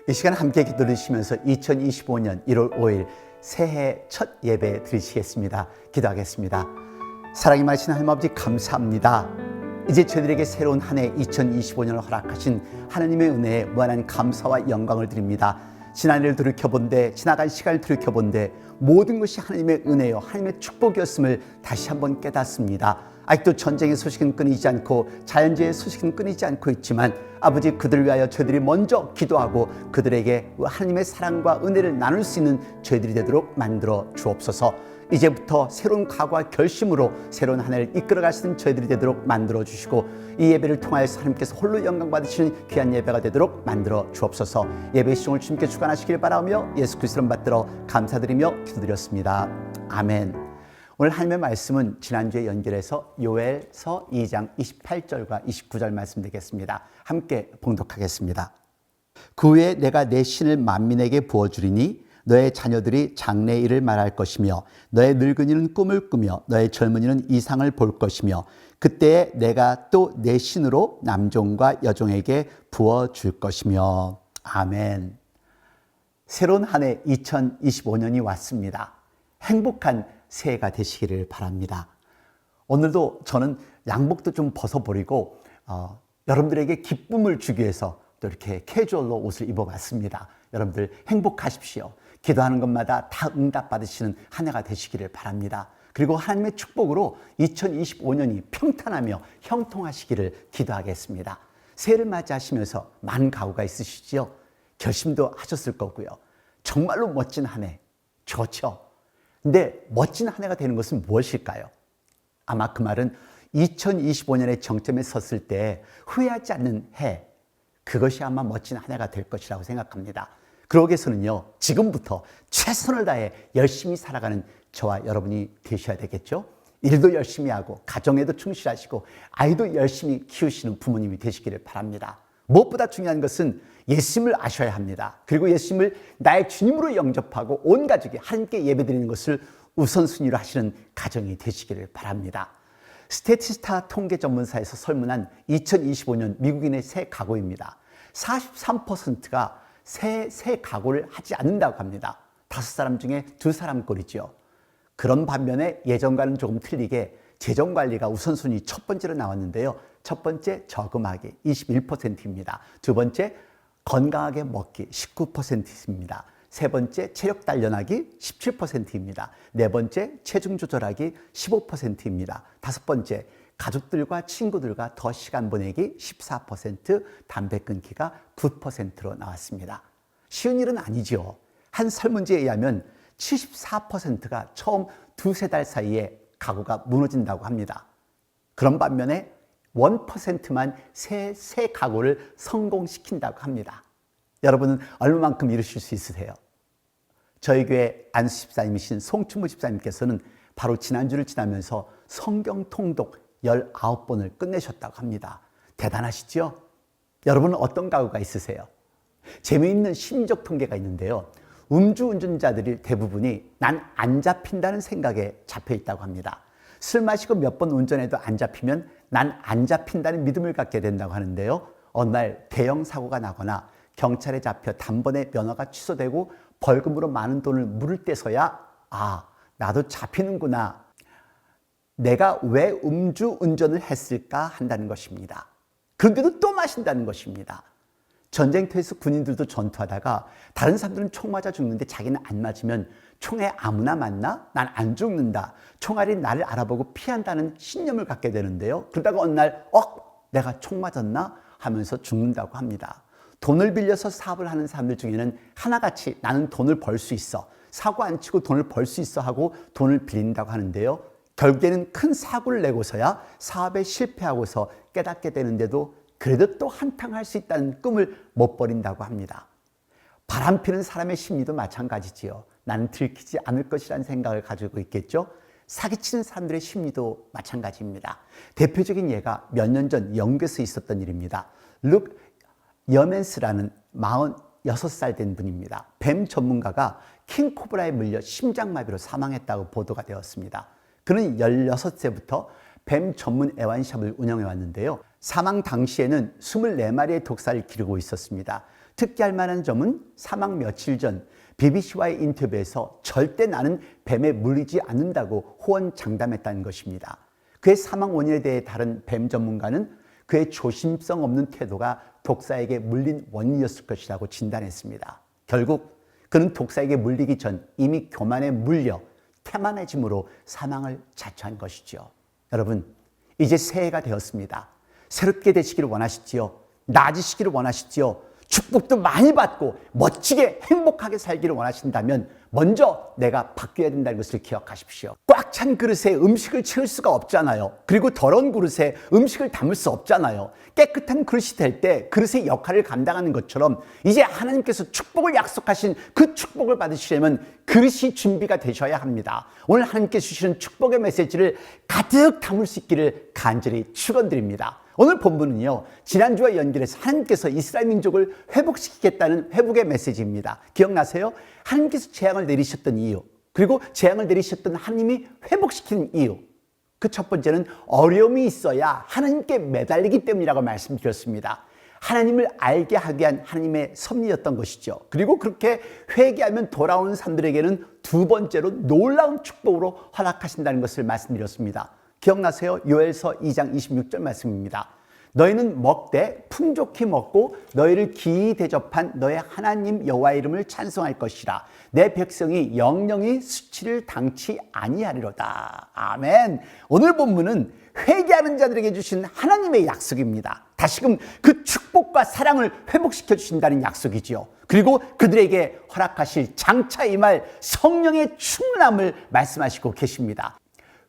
이 시간 함께 기도드리시면서 2025년 1월 5일 새해 첫 예배 드리시겠습니다. 기도하겠습니다. 사랑이 많으신 하나님 아버지 감사합니다. 이제 저희들에게 새로운 한 해 2025년을 허락하신 하나님의 은혜에 무한한 감사와 영광을 드립니다. 지난 해를 돌이켜본데, 지나간 시간을 돌이켜본데 모든 것이 하나님의 은혜요, 하나님의 축복이었음을 다시 한번 깨닫습니다. 아직도 전쟁의 소식은 끊이지 않고 자연재해의 소식은 끊이지 않고 있지만 아버지, 그들을 위하여 저희들이 먼저 기도하고 그들에게 하나님의 사랑과 은혜를 나눌 수 있는 저희들이 되도록 만들어 주옵소서. 이제부터 새로운 각오와 결심으로 새로운 한 해를 이끌어갈 수 있는 저희들이 되도록 만들어 주시고, 이 예배를 통하여서 하나님께서 홀로 영광 받으시는 귀한 예배가 되도록 만들어 주옵소서. 예배 시종을 주님께 주관하시길 바라며 예수 그리스도를 받들어 감사드리며 기도드렸습니다. 아멘. 오늘 하나님의 말씀은 지난주에 연결해서 요엘서 2장 28절과 29절 말씀 되겠습니다. 함께 봉독하겠습니다. 그 후에 내가 내 신을 만민에게 부어주리니 너의 자녀들이 장래의 일을 말할 것이며 너의 늙은이는 꿈을 꾸며 너의 젊은이는 이상을 볼 것이며 그때에 내가 또 내 신으로 남종과 여종에게 부어줄 것이며. 아멘. 새로운 한 해 2025년이 왔습니다. 행복한 새해가 되시기를 바랍니다. 오늘도 저는 양복도 좀 벗어버리고 여러분들에게 기쁨을 주기 위해서 또 이렇게 캐주얼로 옷을 입어봤습니다. 여러분들 행복하십시오. 기도하는 것마다 다 응답받으시는 한 해가 되시기를 바랍니다. 그리고 하나님의 축복으로 2025년이 평탄하며 형통하시기를 기도하겠습니다. 새해를 맞이하시면서 많은 각오가 있으시죠? 결심도 하셨을 거고요. 정말로 멋진 한 해, 좋죠? 근데 멋진 한 해가 되는 것은 무엇일까요? 아마 그 말은 2025년의 정점에 섰을 때 후회하지 않는 해, 그것이 아마 멋진 한 해가 될 것이라고 생각합니다. 그러기 위해서는요, 지금부터 최선을 다해 열심히 살아가는 저와 여러분이 되셔야 되겠죠? 일도 열심히 하고 가정에도 충실하시고 아이도 열심히 키우시는 부모님이 되시기를 바랍니다. 무엇보다 중요한 것은 예수님을 아셔야 합니다. 그리고 예수님을 나의 주님으로 영접하고 온 가족이 하나님께 예배드리는 것을 우선순위로 하시는 가정이 되시기를 바랍니다. 스태티스타 통계 전문사에서 설문한 2025년 미국인의 새 각오입니다. 43%가 새 각오를 하지 않는다고 합니다. 5사람 중에 2사람 꼴이죠. 그런 반면에 예전과는 조금 틀리게 재정관리가 우선순위 첫 번째로 나왔는데요. 첫 번째 저금하기 21%입니다. 두 번째 건강하게 먹기 19%입니다. 세 번째 체력 단련하기 17%입니다. 네 번째 체중 조절하기 15%입니다. 다섯 번째 가족들과 친구들과 더 시간 보내기 14%, 담배 끊기가 9%로 나왔습니다. 쉬운 일은 아니죠. 한 설문지에 의하면 74%가 처음 두세 달 사이에 각오가 무너진다고 합니다. 그런 반면에 1%만 새 각오를 성공시킨다고 합니다. 여러분은 얼마만큼 이루실 수 있으세요? 저희 교회 안수 집사님이신 송춘무 집사님께서는 바로 지난주를 지나면서 성경 통독 19번을 끝내셨다고 합니다. 대단하시죠? 여러분은 어떤 각오가 있으세요? 재미있는 심리적 통계가 있는데요. 음주운전자들이 대부분이 난 안 잡힌다는 생각에 잡혀 있다고 합니다. 술 마시고 몇 번 운전해도 안 잡히면 난 안 잡힌다는 믿음을 갖게 된다고 하는데요. 어느 날 대형 사고가 나거나 경찰에 잡혀 단번에 면허가 취소되고 벌금으로 많은 돈을 물을 때서야 나도 잡히는구나. 내가 왜 음주운전을 했을까 한다는 것입니다. 그런데도 또 마신다는 것입니다. 전쟁터에서 군인들도 전투하다가 다른 사람들은 총 맞아 죽는데 자기는 안 맞으면 총에 아무나 맞나? 난 안 죽는다. 총알이 나를 알아보고 피한다는 신념을 갖게 되는데요. 그러다가 어느 날 내가 총 맞았나? 하면서 죽는다고 합니다. 돈을 빌려서 사업을 하는 사람들 중에는 하나같이 나는 돈을 벌 수 있어, 사고 안 치고 돈을 벌 수 있어 하고 돈을 빌린다고 하는데요. 결국에는 큰 사고를 내고서야 사업에 실패하고서 깨닫게 되는데도 그래도 또 한탕 할 수 있다는 꿈을 못 버린다고 합니다. 바람피는 사람의 심리도 마찬가지지요. 나는 들키지 않을 것이라는 생각을 가지고 있겠죠. 사기치는 사람들의 심리도 마찬가지입니다. 대표적인 예가 몇 년 전 영국에서 있었던 일입니다. 룩 여맨스라는 46살 된 분입니다. 뱀 전문가가 킹코브라에 물려 심장마비로 사망했다고 보도가 되었습니다. 그는 16세부터 뱀 전문 애완샵을 운영해 왔는데요. 사망 당시에는 24마리의 독사를 기르고 있었습니다. 특기할 만한 점은 사망 며칠 전 BBC와의 인터뷰에서 절대 나는 뱀에 물리지 않는다고 호언장담했다는 것입니다. 그의 사망 원인에 대해 다른 뱀 전문가는 그의 조심성 없는 태도가 독사에게 물린 원인이었을 것이라고 진단했습니다. 결국 그는 독사에게 물리기 전 이미 교만에 물려 태만해짐으로 사망을 자초한 것이죠. 여러분, 이제 새해가 되었습니다. 새롭게 되시기를 원하시지요? 나아지시기를 원하시지요? 축복도 많이 받고 멋지게 행복하게 살기를 원하신다면 먼저 내가 바뀌어야 된다는 것을 기억하십시오. 꽉 찬 그릇에 음식을 채울 수가 없잖아요. 그리고 더러운 그릇에 음식을 담을 수 없잖아요. 깨끗한 그릇이 될 때 그릇의 역할을 감당하는 것처럼 이제 하나님께서 축복을 약속하신 그 축복을 받으시려면 그릇이 준비가 되셔야 합니다. 오늘 하나님께서 주시는 축복의 메시지를 가득 담을 수 있기를 간절히 축원드립니다. 오늘 본문은요, 지난주와 연결해서 하나님께서 이스라엘 민족을 회복시키겠다는 회복의 메시지입니다. 기억나세요? 하나님께서 재앙을 내리셨던 이유, 그리고 재앙을 내리셨던 하나님이 회복시키는 이유, 그 첫 번째는 어려움이 있어야 하나님께 매달리기 때문이라고 말씀드렸습니다. 하나님을 알게 하기 위한 하나님의 섭리였던 것이죠. 그리고 그렇게 회개하면 돌아오는 사람들에게는 두 번째로 놀라운 축복으로 허락하신다는 것을 말씀드렸습니다. 기억나세요? 요엘서 2장 26절 말씀입니다. 너희는 먹되 풍족히 먹고 너희를 기이 대접한 너의 하나님 여호와의 이름을 찬송할 것이라. 내 백성이 영영이 수치를 당치 아니하리로다. 아멘. 오늘 본문은 회개하는 자들에게 주신 하나님의 약속입니다. 다시금 그 축복과 사랑을 회복시켜 주신다는 약속이지요. 그리고 그들에게 허락하실 장차 임할 성령의 충만함을 말씀하시고 계십니다.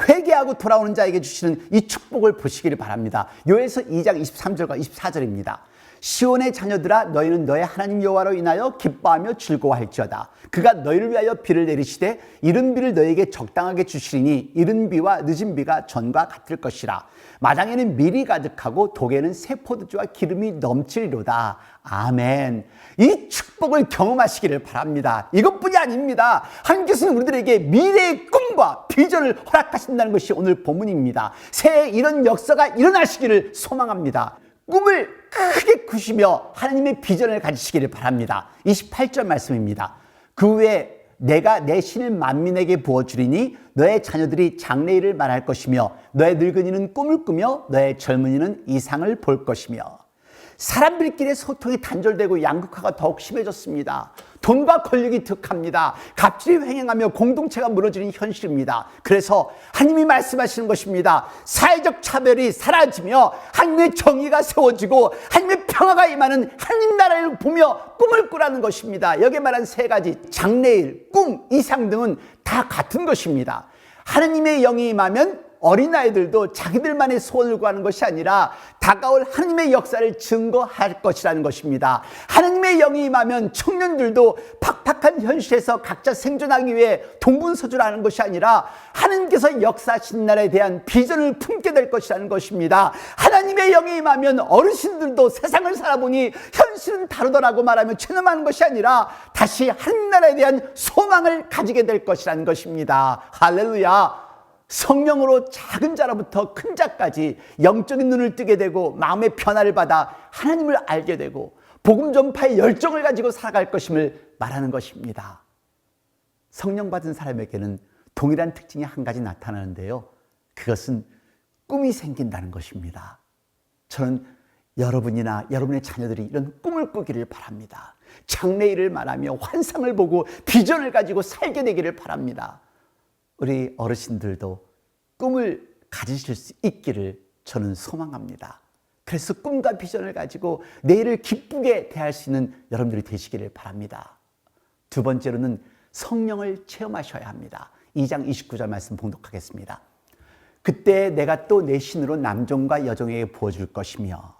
회개하고 돌아오는 자에게 주시는 이 축복을 보시기를 바랍니다. 요엘서 2장 23절과 24절입니다. 시온의 자녀들아, 너희는 너의 하나님 여호와로 인하여 기뻐하며 즐거워할지어다. 그가 너희를 위하여 비를 내리시되 이른 비를 너희에게 적당하게 주시리니 이른 비와 늦은 비가 전과 같을 것이라. 마당에는 밀이 가득하고 독에는 새 포도주와 기름이 넘치리로다. 아멘. 이 축복을 경험하시기를 바랍니다. 이것뿐이 아닙니다. 하나님께서는 우리들에게 미래의 꿈과 비전을 허락하신다는 것이 오늘 본문입니다. 새해 이런 역사가 일어나시기를 소망합니다. 꿈을 크게 꾸시며 하나님의 비전을 가지시기를 바랍니다. 28절 말씀입니다. 그 후에 내가 내 신을 만민에게 부어주리니 너의 자녀들이 장래일을 말할 것이며 너의 늙은이는 꿈을 꾸며 너의 젊은이는 이상을 볼 것이며. 사람들끼리의 소통이 단절되고 양극화가 더욱 심해졌습니다. 돈과 권력이 득합니다. 갑질이 횡행하며 공동체가 무너지는 현실입니다. 그래서 하나님이 말씀하시는 것입니다. 사회적 차별이 사라지며 하나님의 정의가 세워지고 하나님의 평화가 임하는 하나님 나라를 보며 꿈을 꾸라는 것입니다. 여기에 말한 세 가지, 장래일, 꿈, 이상 등은 다 같은 것입니다. 하나님의 영이 임하면 어린아이들도 자기들만의 소원을 구하는 것이 아니라 다가올 하나님의 역사를 증거할 것이라는 것입니다. 하나님의 영이 임하면 청년들도 팍팍한 현실에서 각자 생존하기 위해 동분서주를 것이 아니라 하나님께서 역사하신 나라에 대한 비전을 품게 될 것이라는 것입니다. 하나님의 영이 임하면 어르신들도 세상을 살아보니 현실은 다르더라고 말하며 체념하는 것이 아니라 다시 하나님 나라에 대한 소망을 가지게 될 것이라는 것입니다. 할렐루야. 성령으로 작은 자로부터 큰 자까지 영적인 눈을 뜨게 되고 마음의 변화를 받아 하나님을 알게 되고 복음 전파의 열정을 가지고 살아갈 것임을 말하는 것입니다. 성령 받은 사람에게는 동일한 특징이 한 가지 나타나는데요. 그것은 꿈이 생긴다는 것입니다. 저는 여러분이나 여러분의 자녀들이 이런 꿈을 꾸기를 바랍니다. 장래일을 말하며 환상을 보고 비전을 가지고 살게 되기를 바랍니다. 우리 어르신들도 꿈을 가지실 수 있기를 저는 소망합니다. 그래서 꿈과 비전을 가지고 내일을 기쁘게 대할 수 있는 여러분들이 되시기를 바랍니다. 두 번째로는 성령을 체험하셔야 합니다. 2장 29절 말씀 봉독하겠습니다. 그때 내가 또 내 신으로 남종과 여종에게 부어줄 것이며.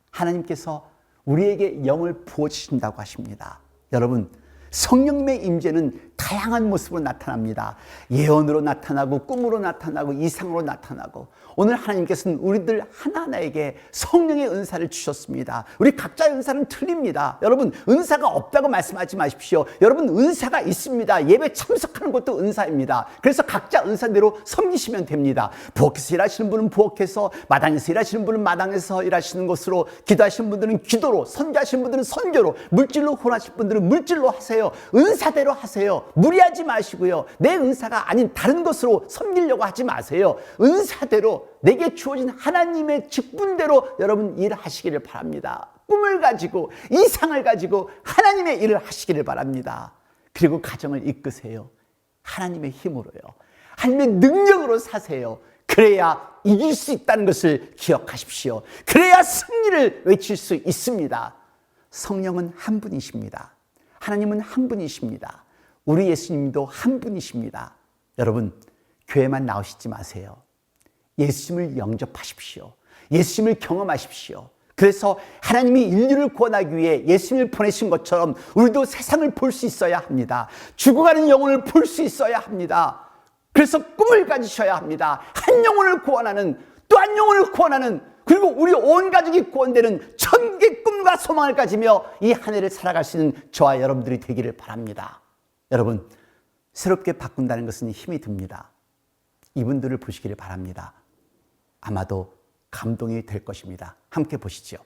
하나님께서 우리에게 영을 부어주신다고 하십니다. 여러분, 성령님의 임재는 다양한 모습으로 나타납니다. 예언으로 나타나고 꿈으로 나타나고 이상으로 나타나고 오늘 하나님께서는 우리들 하나하나에게 성령의 은사를 주셨습니다. 우리 각자의 은사는 틀립니다. 여러분 은사가 없다고 말씀하지 마십시오. 여러분 은사가 있습니다. 예배 참석하는 것도 은사입니다. 그래서 각자 은사대로 섬기시면 됩니다. 부엌에서 일하시는 분은 부엌에서, 마당에서 일하시는 분은 마당에서 일하시는 것으로, 기도하시는 분들은 기도로, 선교하시는 분들은 선교로, 물질로 후원하시는 분들은 물질로 하세요. 은사대로 하세요. 무리하지 마시고요. 내 은사가 아닌 다른 것으로 섬기려고 하지 마세요. 은사대로 내게 주어진 하나님의 직분대로 여러분 일하시기를 바랍니다. 꿈을 가지고 이상을 가지고 하나님의 일을 하시기를 바랍니다. 그리고 가정을 이끄세요. 하나님의 힘으로요. 하나님의 능력으로 사세요. 그래야 이길 수 있다는 것을 기억하십시오. 그래야 승리를 외칠 수 있습니다. 성령은 한 분이십니다. 하나님은 한 분이십니다. 우리 예수님도 한 분이십니다. 여러분 교회만 나오시지 마세요. 예수님을 영접하십시오. 예수님을 경험하십시오. 그래서 하나님이 인류를 구원하기 위해 예수님을 보내신 것처럼 우리도 세상을 볼 수 있어야 합니다. 죽어가는 영혼을 볼 수 있어야 합니다. 그래서 꿈을 가지셔야 합니다. 한 영혼을 구원하는, 또 한 영혼을 구원하는, 그리고 우리 온 가족이 구원되는 천국의 꿈과 소망을 가지며 이 한 해를 살아갈 수 있는 저와 여러분들이 되기를 바랍니다. 여러분 새롭게 바꾼다는 것은 힘이 듭니다. 이분들을 보시기를 바랍니다. 아마도 감동이 될 것입니다. 함께 보시죠.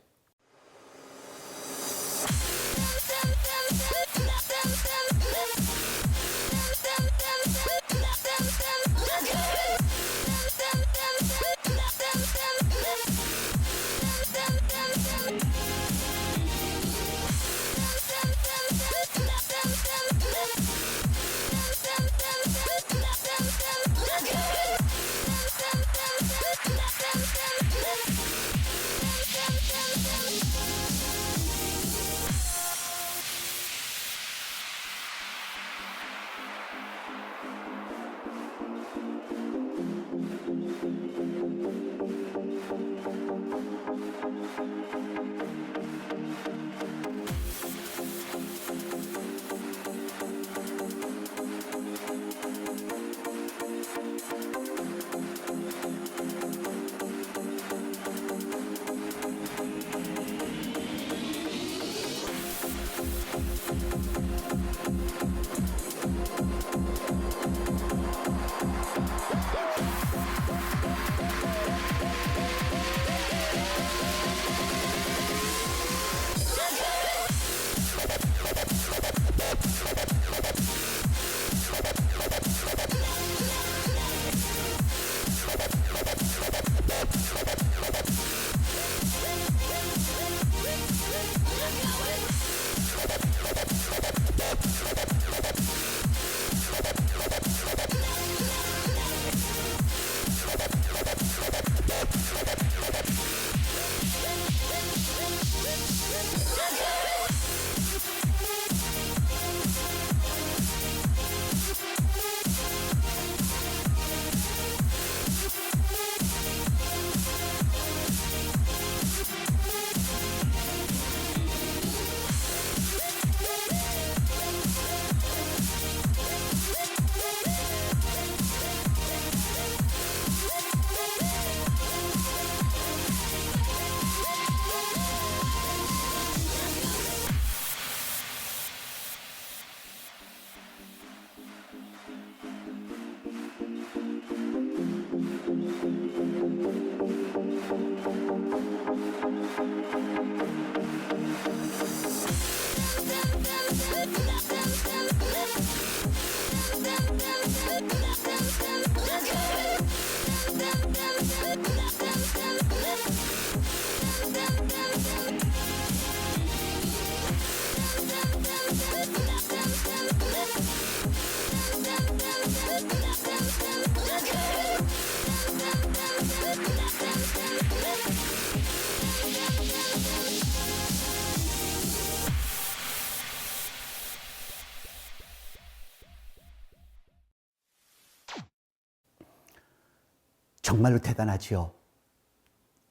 정말로 대단하지요.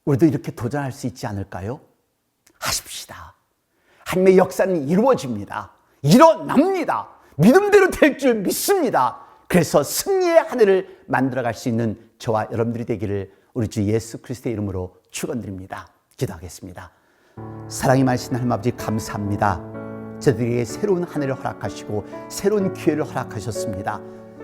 우리도 이렇게 도전할 수 있지 않을까요? 하십시다. 하나님의 역사는 이루어집니다. 일어납니다. 믿음대로 될 줄 믿습니다. 그래서 승리의 한 해를 만들어갈 수 있는 저와 여러분들이 되기를 우리 주 예수 그리스도의 이름으로 축원드립니다. 기도하겠습니다. 사랑이 많으신 하나님 아버지 감사합니다. 저희들에게 새로운 한 해를 허락하시고 새로운 기회를 허락하셨습니다.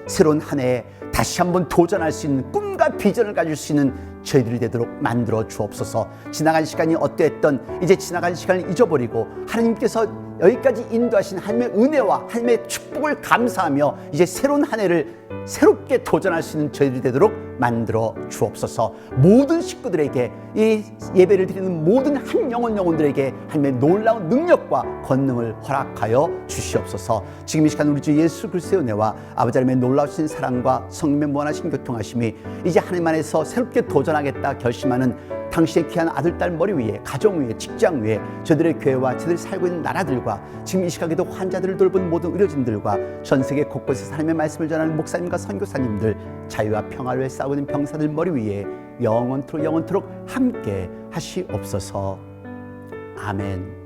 새로운 한 해에 다시 한번 도전할 수 있는 꿈과 비전을 가질 수 있는 저희들이 되도록 만들어 주옵소서. 지나간 시간이 어떠했던 이제 지나간 시간을 잊어버리고 하나님께서 여기까지 인도하신 하나님의 은혜와 하나님의 축복을 감사하며 이제 새로운 한 해를 새롭게 도전할 수 있는 저희들이 되도록 만들어 주옵소서. 모든 식구들에게 이 예배를 드리는 모든 한 영혼들에게 하나님의 놀라운 능력과 권능을 허락하여 주시옵소서. 지금 이 시간 우리 주 예수 그리스도의 은혜와 아버지 하나님의 놀라우신 사랑과 성령의 무한하신 교통하심이 이제 하나님 안에서 새롭게 도전하겠다 결심하는 당신의 귀한 아들, 딸 머리 위에, 가정 위에, 직장 위에, 저들의 교회와 저들이 살고 있는 나라들과 지금 이 시각에도 환자들을 돌보는 모든 의료진들과 전 세계 곳곳에서 하나님의 말씀을 전하는 목사님과 선교사님들, 자유와 평화를 위해 싸우고 있는 병사들 머리 위에 영원토록 함께 하시옵소서. 아멘.